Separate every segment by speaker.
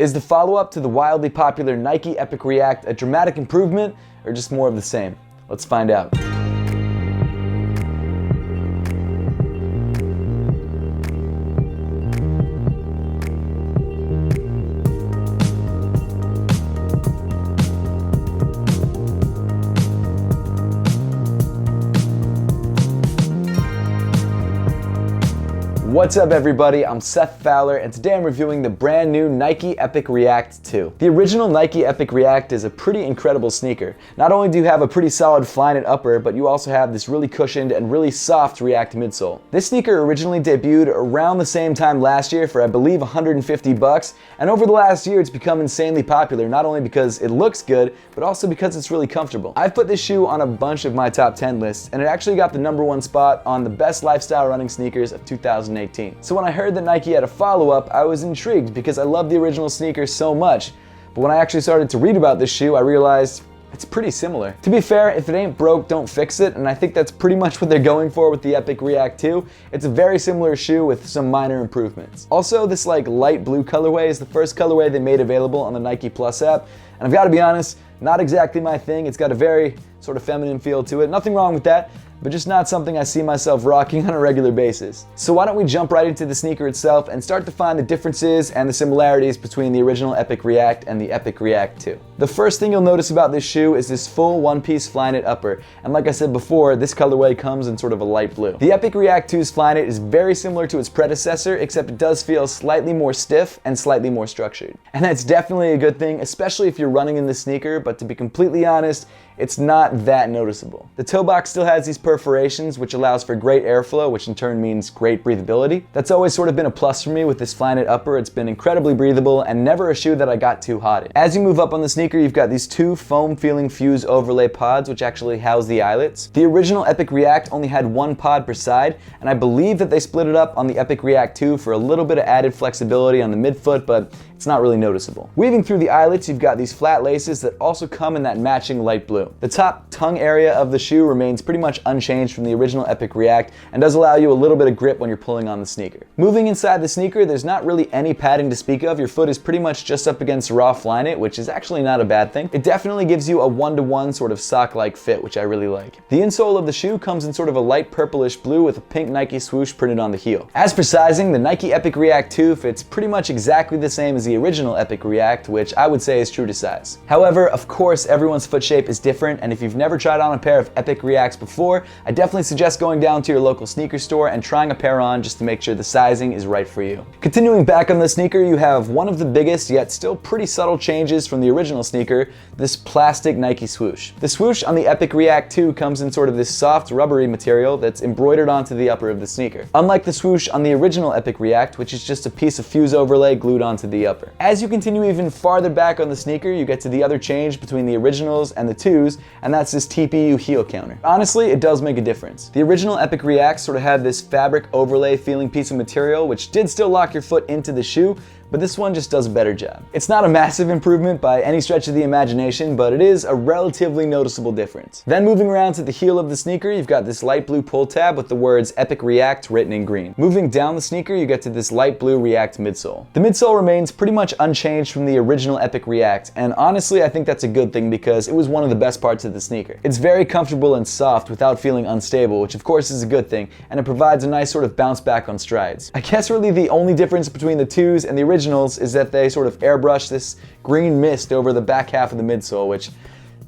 Speaker 1: Is the follow-up to the wildly popular Nike Epic React a dramatic improvement, or just more of the same? Let's find out. What's up everybody, I'm Seth Fowler, and today I'm reviewing the brand new Nike Epic React 2. The original Nike Epic React is a pretty incredible sneaker. Not only do you have a pretty solid Flyknit upper, but you also have this really cushioned and really soft React midsole. This sneaker originally debuted around the same time last year for I believe $150, and over the last year it's become insanely popular, not only because it looks good, but also because it's really comfortable. I've put this shoe on a bunch of my top 10 lists, and it actually got the #1 spot on the best lifestyle running sneakers of 2018. So when I heard that Nike had a follow-up, I was intrigued because I love the original sneaker so much. But when I actually started to read about this shoe, I realized it's pretty similar. To be fair, if it ain't broke, don't fix it, and I think that's pretty much what they're going for with the Epic React 2. It's a very similar shoe with some minor improvements. Also, this light blue colorway is the first colorway they made available on the Nike Plus app, and I've got to be honest, not exactly my thing. It's got a very sort of feminine feel to it. Nothing wrong with that, but just not something I see myself rocking on a regular basis. So why don't we jump right into the sneaker itself and start to find the differences and the similarities between the original Epic React and the Epic React 2. The first thing you'll notice about this shoe is this full one-piece Flyknit upper, and like I said before, this colorway comes in sort of a light blue. The Epic React 2's Flyknit is very similar to its predecessor, except it does feel slightly more stiff and slightly more structured. And that's definitely a good thing, especially if you're running in this sneaker, but to be completely honest, it's not that noticeable. The toe box still has these perforations, which allows for great airflow, which in turn means great breathability. That's always sort of been a plus for me with this Flyknit upper. It's been incredibly breathable and never a shoe that I got too hot in. As you move up on the sneaker, you've got these two foam feeling fuse overlay pods, which actually house the eyelets. The original Epic React only had one pod per side, and I believe that they split it up on the Epic React 2 for a little bit of added flexibility on the midfoot, but it's not really noticeable. Weaving through the eyelets, you've got these flat laces that also come in that matching light blue. The top tongue area of the shoe remains pretty much unchanged from the original Epic React and does allow you a little bit of grip when you're pulling on the sneaker. Moving inside the sneaker, there's not really any padding to speak of. Your foot is pretty much just up against raw Flyknit, which is actually not a bad thing. It definitely gives you a one-to-one sort of sock-like fit, which I really like. The insole of the shoe comes in sort of a light purplish blue with a pink Nike swoosh printed on the heel. As for sizing, the Nike Epic React 2 fits pretty much exactly the same as the original Epic React, which I would say is true to size. However, of course, everyone's foot shape is different, and if you've never tried on a pair of Epic Reacts before, I definitely suggest going down to your local sneaker store and trying a pair on just to make sure the sizing is right for you. Continuing back on the sneaker, you have one of the biggest yet still pretty subtle changes from the original sneaker, this plastic Nike swoosh. The swoosh on the Epic React 2 comes in sort of this soft rubbery material that's embroidered onto the upper of the sneaker. Unlike the swoosh on the original Epic React, which is just a piece of fuse overlay glued onto the upper. As you continue even farther back on the sneaker, you get to the other change between the originals and the 2s, and that's this TPU heel counter. Honestly, it does make a difference. The original Epic React sort of had this fabric overlay feeling piece of material, which did still lock your foot into the shoe, but this one just does a better job. It's not a massive improvement by any stretch of the imagination, but it is a relatively noticeable difference. Then moving around to the heel of the sneaker, you've got this light blue pull tab with the words Epic React written in green. Moving down the sneaker, you get to this light blue React midsole. The midsole remains pretty much unchanged from the original Epic React, and honestly I think that's a good thing because it was one of the best parts of the sneaker. It's very comfortable and soft without feeling unstable, which of course is a good thing, and it provides a nice sort of bounce back on strides. I guess really the only difference between the 2s and the originals is that they sort of airbrush this green mist over the back half of the midsole, which,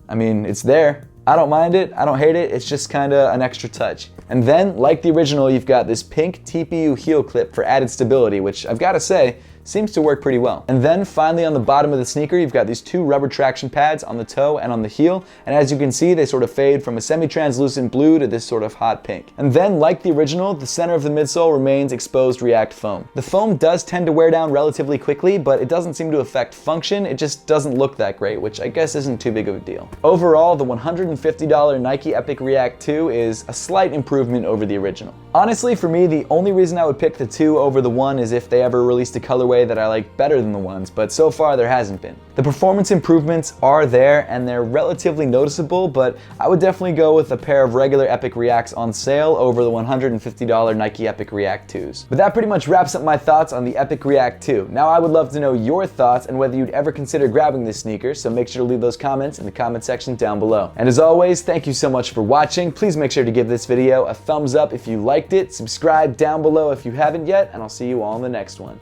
Speaker 1: I mean, it's there. I don't mind it, I don't hate it, it's just kinda an extra touch. And then, like the original, you've got this pink TPU heel clip for added stability, which I've gotta say, seems to work pretty well. And then finally on the bottom of the sneaker, you've got these two rubber traction pads on the toe and on the heel, and as you can see, they sort of fade from a semi-translucent blue to this sort of hot pink. And then, like the original, the center of the midsole remains exposed React foam. The foam does tend to wear down relatively quickly, but it doesn't seem to affect function, it just doesn't look that great, which I guess isn't too big of a deal. Overall, the $150 Nike Epic React 2 is a slight improvement over the original. Honestly, for me, the only reason I would pick the 2 over the 1 is if they ever released a colorway colorway that I like better than the ones, but so far there hasn't been. The performance improvements are there and they're relatively noticeable, but I would definitely go with a pair of regular Epic Reacts on sale over the $150 Nike Epic React 2s. But that pretty much wraps up my thoughts on the Epic React 2. Now I would love to know your thoughts and whether you'd ever consider grabbing this sneaker, so make sure to leave those comments in the comment section down below. And as always, thank you so much for watching. Please make sure to give this video a thumbs up if you liked it, subscribe down below if you haven't yet, and I'll see you all in the next one.